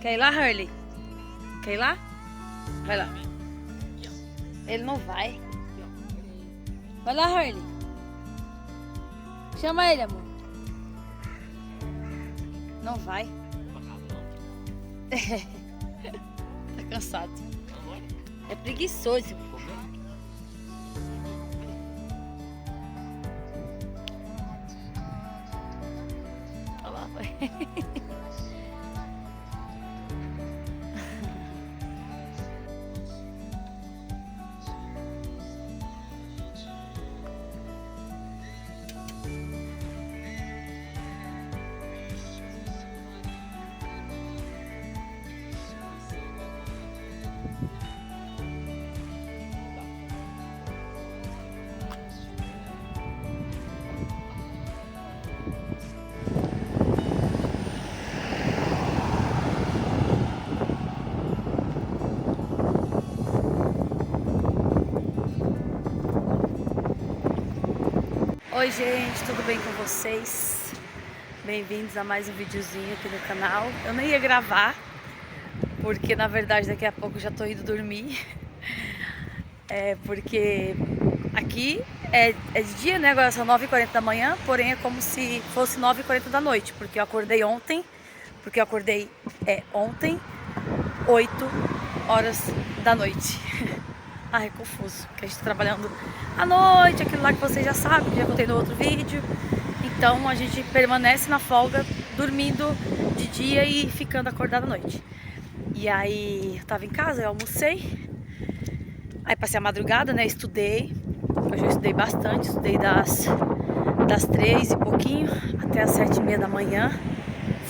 Quer ir lá, Hurley? Quer ir lá? Vai lá. Ele não vai. Vai lá, Hurley. Chama ele, amor. Não vai. Tá cansado. É preguiçoso. Olha lá, vai. Oi gente, tudo bem com vocês? Bem-vindos a mais um videozinho aqui no canal. Eu nem ia gravar, porque na verdade daqui a pouco já tô indo dormir. Porque aqui é de dia, né? Agora são 9h40 da manhã, porém é como se fosse 9h40 da noite, porque eu acordei ontem, ontem, 8 horas da noite. Ai, é confuso, porque a gente tá trabalhando à noite, aquilo lá que vocês já sabem, que já contei no outro vídeo. Então a gente permanece na folga, dormindo de dia e ficando acordado à noite. E aí eu tava em casa, eu almocei, aí passei a madrugada, né, estudei. Hoje eu estudei bastante, estudei das 3 e pouquinho até as 7h30 da manhã.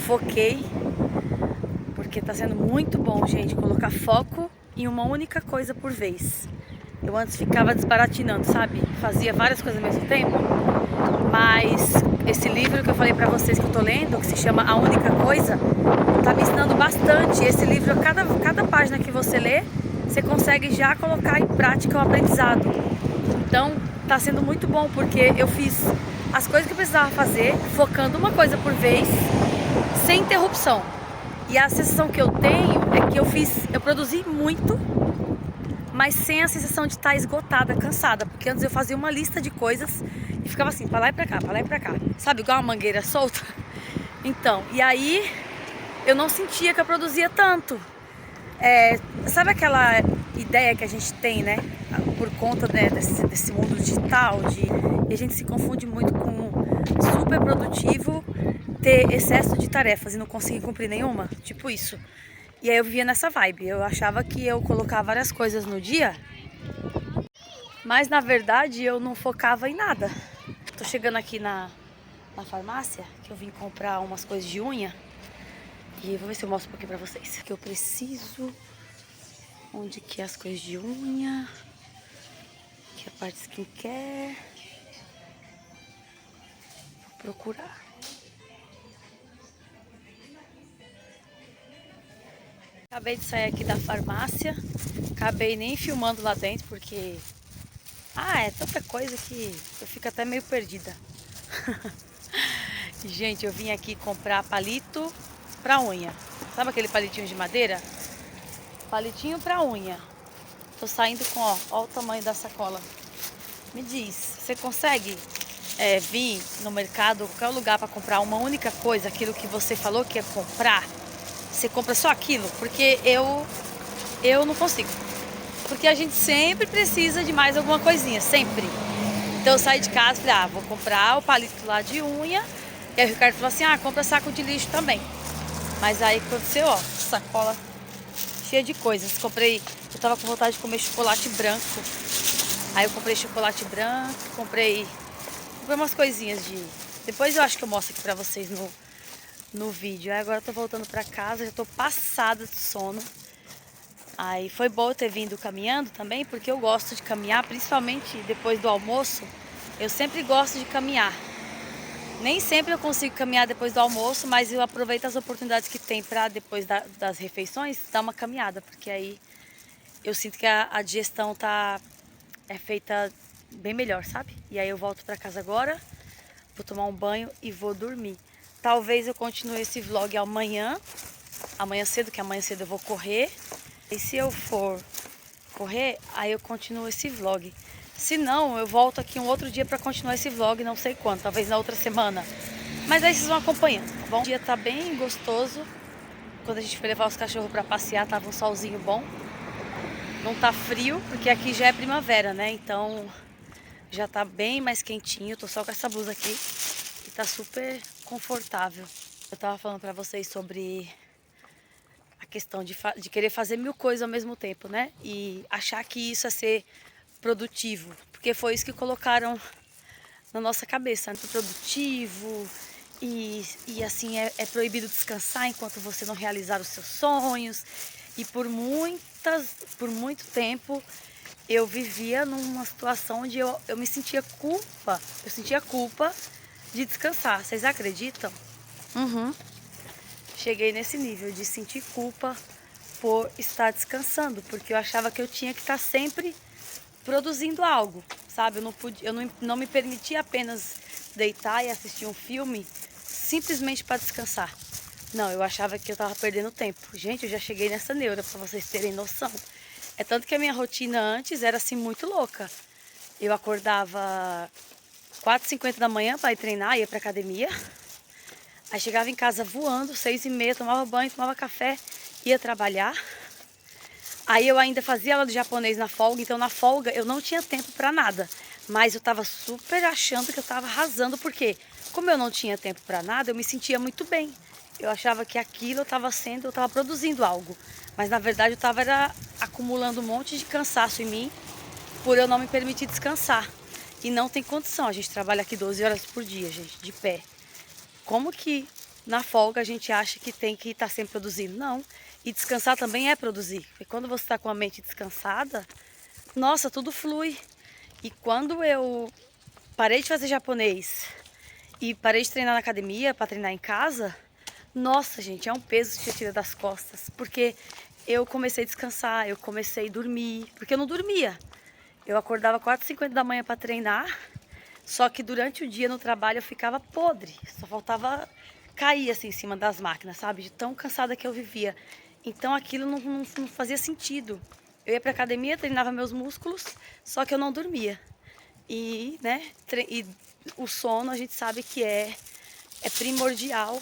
Foquei, porque tá sendo muito bom, gente, colocar foco em uma única coisa por vez. Eu antes ficava desbaratinando, sabe? Fazia várias coisas ao mesmo tempo. Mas esse livro que eu falei pra vocês que eu tô lendo, que se chama A Única Coisa, tá me ensinando bastante. Esse livro, cada página que você lê, você consegue já colocar em prática o aprendizado. Então tá sendo muito bom, porque eu fiz as coisas que eu precisava fazer, focando uma coisa por vez, sem interrupção. E a sensação que eu tenho é que eu produzi muito, mas sem a sensação de estar esgotada, cansada. Porque antes eu fazia uma lista de coisas e ficava assim, pra lá e pra cá, pra lá e pra cá. Sabe, igual uma mangueira solta? Então, e aí eu não sentia que eu produzia tanto. Sabe aquela ideia que a gente tem, né? Por conta, né, desse mundo digital, e a gente se confunde muito com super produtivo, ter excesso de tarefas e não conseguir cumprir nenhuma, tipo isso. E aí eu vivia nessa vibe, eu achava que eu colocava várias coisas no dia, mas na verdade eu não focava em nada. Tô chegando aqui na farmácia, que eu vim comprar umas coisas de unha, e vou ver se eu mostro um pouquinho pra vocês. Que eu preciso, onde que é as coisas de unha, que é a parte skincare, vou procurar. Acabei de sair aqui da farmácia, acabei nem filmando lá dentro porque é tanta coisa que eu fico até meio perdida. Gente, eu vim aqui comprar palito pra unha. Sabe aquele palitinho de madeira? Palitinho pra unha. Tô saindo com, ó o tamanho da sacola. Me diz, você consegue vir no mercado, qualquer lugar pra comprar uma única coisa, aquilo que você falou que ia comprar? Você compra só aquilo? Porque eu não consigo. Porque a gente sempre precisa de mais alguma coisinha, sempre. Então eu saí de casa e falei, vou comprar o palito lá de unha. E aí o Ricardo falou assim, compra saco de lixo também. Mas aí aconteceu, ó, sacola cheia de coisas. Eu tava com vontade de comer chocolate branco. Aí eu comprei chocolate branco, comprei umas coisinhas de... Depois eu acho que eu mostro aqui pra vocês no vídeo. Aí agora eu tô voltando pra casa, já tô passada de sono. Aí foi bom eu ter vindo caminhando também, porque eu gosto de caminhar, principalmente depois do almoço. Eu sempre gosto de caminhar. Nem sempre eu consigo caminhar depois do almoço, mas eu aproveito as oportunidades que tem pra depois das refeições dar uma caminhada, porque aí eu sinto que a digestão é feita bem melhor, sabe? E aí eu volto pra casa agora, vou tomar um banho e vou dormir. Talvez eu continue esse vlog amanhã, amanhã cedo, que amanhã cedo eu vou correr. E se eu for correr, aí eu continuo esse vlog. Se não, eu volto aqui um outro dia para continuar esse vlog, não sei quando, talvez na outra semana. Mas aí vocês vão acompanhando, tá bom? O dia tá bem gostoso. Quando a gente foi levar os cachorros para passear, tava um solzinho bom. Não tá frio, porque aqui já é primavera, né? Então já tá bem mais quentinho. Tô só com essa blusa aqui e tá super confortável. Eu tava falando pra vocês sobre a questão de querer fazer 1000 coisas ao mesmo tempo, né? E achar que isso é ser produtivo. Porque foi isso que colocaram na nossa cabeça, né? Produtivo e assim é proibido descansar enquanto você não realizar os seus sonhos. E por muito tempo eu vivia numa situação onde eu me sentia culpa. Eu sentia culpa de descansar. Vocês acreditam? Cheguei nesse nível de sentir culpa por estar descansando, porque eu achava que eu tinha que estar sempre produzindo algo, sabe? Eu não me permitia apenas deitar e assistir um filme simplesmente para descansar. Não, eu achava que eu estava perdendo tempo. Gente, eu já cheguei nessa neura, para vocês terem noção. É tanto que a minha rotina antes era assim muito louca. Eu acordava 4h50 da manhã para ir treinar, ia para academia. Aí chegava em casa voando, 6h30, tomava banho, tomava café, ia trabalhar. Aí eu ainda fazia aula de japonês na folga, então na folga eu não tinha tempo para nada. Mas eu tava super achando que eu tava arrasando, porque como eu não tinha tempo para nada, eu me sentia muito bem. Eu achava que aquilo eu tava produzindo algo. Mas na verdade eu tava acumulando um monte de cansaço em mim, por eu não me permitir descansar. E não tem condição, a gente trabalha aqui 12 horas por dia, gente, de pé. Como que na folga a gente acha que tem que estar sempre produzindo? Não. E descansar também é produzir. Porque quando você está com a mente descansada, nossa, tudo flui. E quando eu parei de fazer japonês e parei de treinar na academia para treinar em casa, nossa, gente, é um peso que você tira das costas. Porque eu comecei a descansar, eu comecei a dormir, porque eu não dormia. Eu acordava 4h50 da manhã para treinar. Só que durante o dia no trabalho eu ficava podre, só faltava cair assim em cima das máquinas, sabe? De tão cansada que eu vivia. Então aquilo não fazia sentido. Eu ia pra academia, treinava meus músculos, só que eu não dormia. E, né, e o sono a gente sabe que é primordial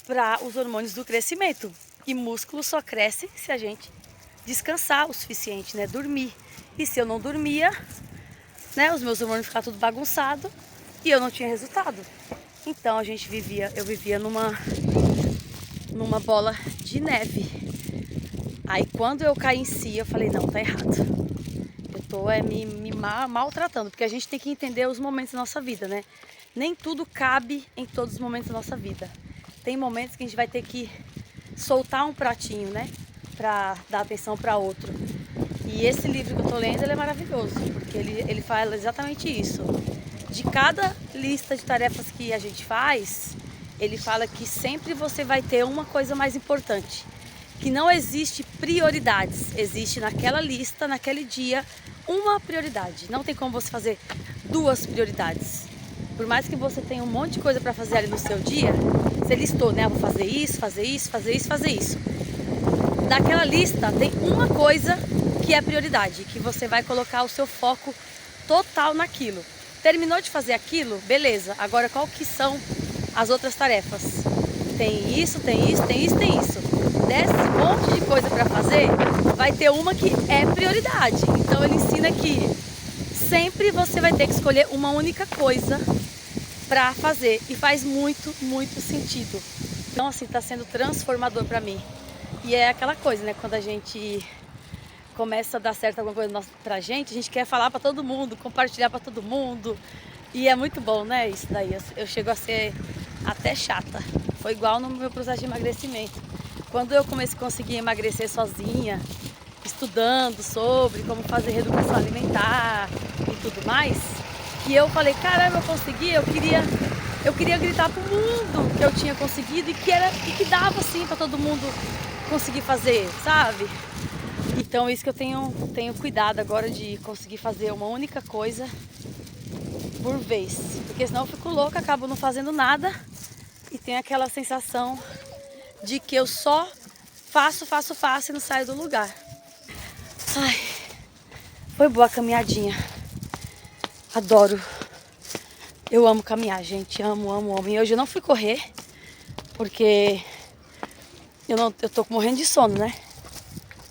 para os hormônios do crescimento. E músculo só cresce se a gente descansar o suficiente, né? Dormir. E se eu não dormia, né, os meus hormônios ficavam tudo bagunçado e eu não tinha resultado. Então eu vivia numa bola de neve. Aí quando eu caí em si, eu falei, não, tá errado. Eu tô me maltratando, porque a gente tem que entender os momentos da nossa vida, né? Nem tudo cabe em todos os momentos da nossa vida. Tem momentos que a gente vai ter que soltar um pratinho, né, pra dar atenção para outro. E esse livro que eu tô lendo, ele é maravilhoso, porque ele fala exatamente isso. De cada lista de tarefas que a gente faz, ele fala que sempre você vai ter uma coisa mais importante. Que não existe prioridades, existe naquela lista, naquele dia, uma prioridade. Não tem como você fazer 2 prioridades. Por mais que você tenha um monte de coisa para fazer ali no seu dia, você listou, né? Vou fazer isso, fazer isso, fazer isso, fazer isso. Daquela lista tem uma coisa que é prioridade, que você vai colocar o seu foco total naquilo. Terminou de fazer aquilo? Beleza. Agora qual que são as outras tarefas? Tem isso, tem isso, tem isso, tem isso. Desse monte de coisa para fazer, vai ter uma que é prioridade. Então ele ensina que sempre você vai ter que escolher uma única coisa para fazer. E faz muito, muito sentido. Então assim, tá sendo transformador para mim. E é aquela coisa, né? Quando a gente começa a dar certo alguma coisa pra gente, a gente quer falar pra todo mundo, compartilhar pra todo mundo. E é muito bom, né? Isso daí. Eu chego a ser até chata. Foi igual no meu processo de emagrecimento. Quando eu comecei a conseguir emagrecer sozinha, estudando sobre como fazer reeducação alimentar e tudo mais, que eu falei, caramba, eu consegui, eu queria gritar pro mundo que eu tinha conseguido e que dava sim pra todo mundo conseguir fazer, sabe? Então isso que eu tenho cuidado agora de conseguir fazer uma única coisa por vez. Porque senão eu fico louca, acabo não fazendo nada e tenho aquela sensação de que eu só faço e não saio do lugar. Ai, foi boa a caminhadinha. Adoro. Eu amo caminhar, gente. Amo. E hoje eu não fui correr, porque eu tô morrendo de sono, né?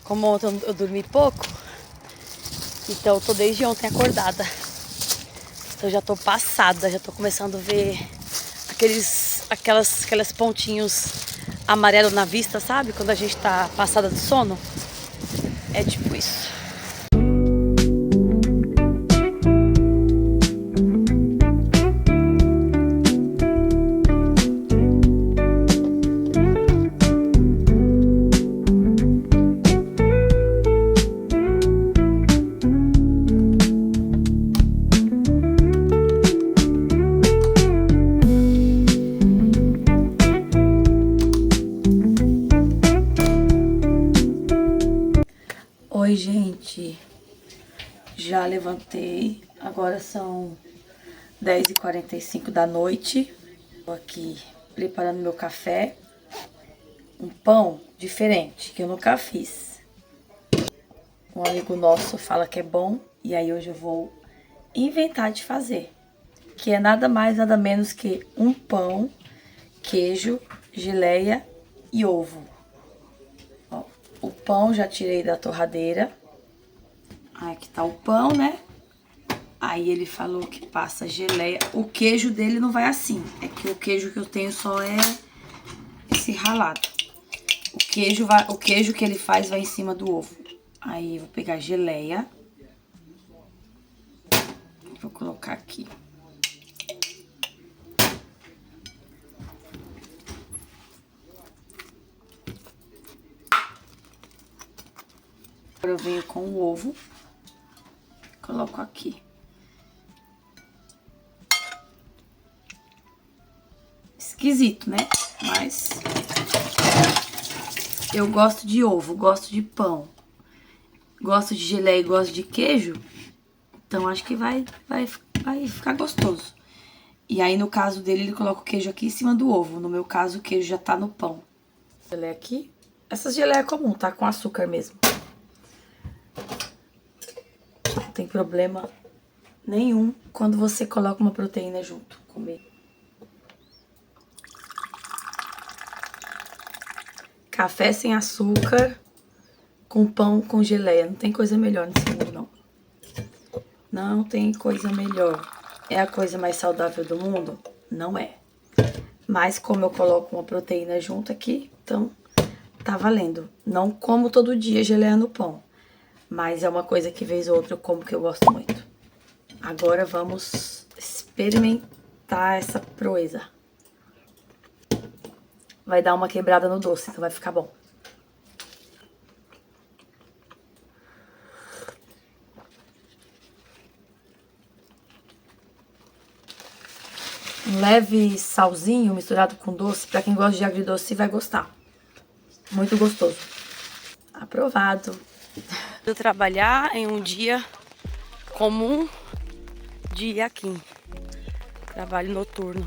Como ontem eu dormi pouco, então eu tô desde ontem acordada. Então eu já tô passada, já tô começando a ver aquelas pontinhos amarelos na vista, sabe? Quando a gente tá passada de sono. É tipo isso. Oi, gente. Já levantei. Agora são 10h45 da noite. Tô aqui preparando meu café. Um pão diferente, que eu nunca fiz. Um amigo nosso fala que é bom. E aí hoje eu vou inventar de fazer. Que é nada mais, nada menos que um pão, queijo, geleia e ovo. Ó, o pão já tirei da torradeira. Aqui tá o pão, né? Aí ele falou que passa geleia. O queijo dele não vai assim. É que o queijo que eu tenho só é esse ralado. O queijo que ele faz vai em cima do ovo. Aí eu vou pegar geleia. Vou colocar aqui. Agora eu venho com o ovo. Coloco aqui. Esquisito, né? Mas eu gosto de ovo, gosto de pão, gosto de geleia e gosto de queijo. Então acho que vai ficar gostoso. E aí no caso dele ele coloca o queijo aqui em cima do ovo. No meu caso o queijo já tá no pão. Geleia aqui. Essa geleia é comum, tá? Com açúcar mesmo. Não tem problema nenhum quando você coloca uma proteína junto. Comer. Café sem açúcar, com pão com geleia. Não tem coisa melhor nesse mundo, não. Não tem coisa melhor. É a coisa mais saudável do mundo? Não é. Mas como eu coloco uma proteína junto aqui, então tá valendo. Não como todo dia geleia no pão. Mas é uma coisa que vez ou outra eu como que eu gosto muito. Agora vamos experimentar essa proeza. Vai dar uma quebrada no doce, então vai ficar bom. Um leve salzinho misturado com doce, pra quem gosta de agridoce vai gostar. Muito gostoso. Aprovado. Eu trabalhar em um dia comum de Yakin. Trabalho noturno.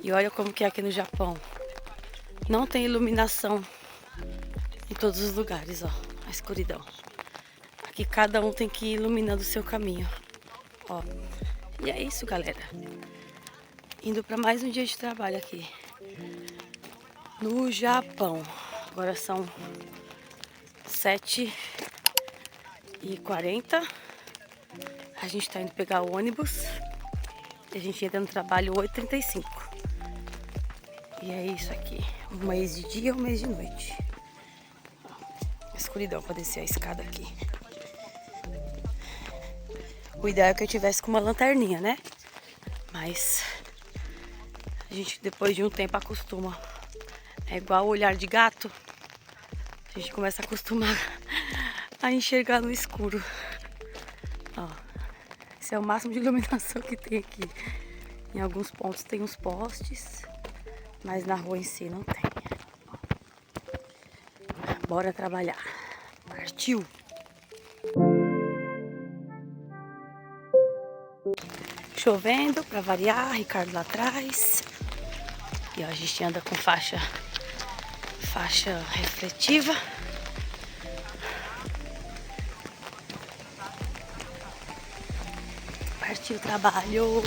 E olha como que é aqui no Japão. Não tem iluminação em todos os lugares, ó. A escuridão. Aqui cada um tem que ir iluminando o seu caminho. Ó. E é isso, galera. Indo para mais um dia de trabalho aqui no Japão. Agora são 7h40. A gente tá indo pegar o ônibus. E a gente entra no trabalho 8h35. E é isso aqui. Um mês de dia, um mês de noite. Escuridão para descer a escada aqui. O ideal é que eu tivesse com uma lanterninha, né? Mas a gente depois de um tempo acostuma. É igual o olhar de gato. A gente começa a acostumar a enxergar no escuro. Ó, esse é o máximo de iluminação que tem aqui. Em alguns pontos tem uns postes, mas na rua em si não tem. Bora trabalhar. Partiu! Chovendo pra variar, Ricardo lá atrás. E ó, a gente anda com faixa Faixa refletiva. Partiu o trabalho.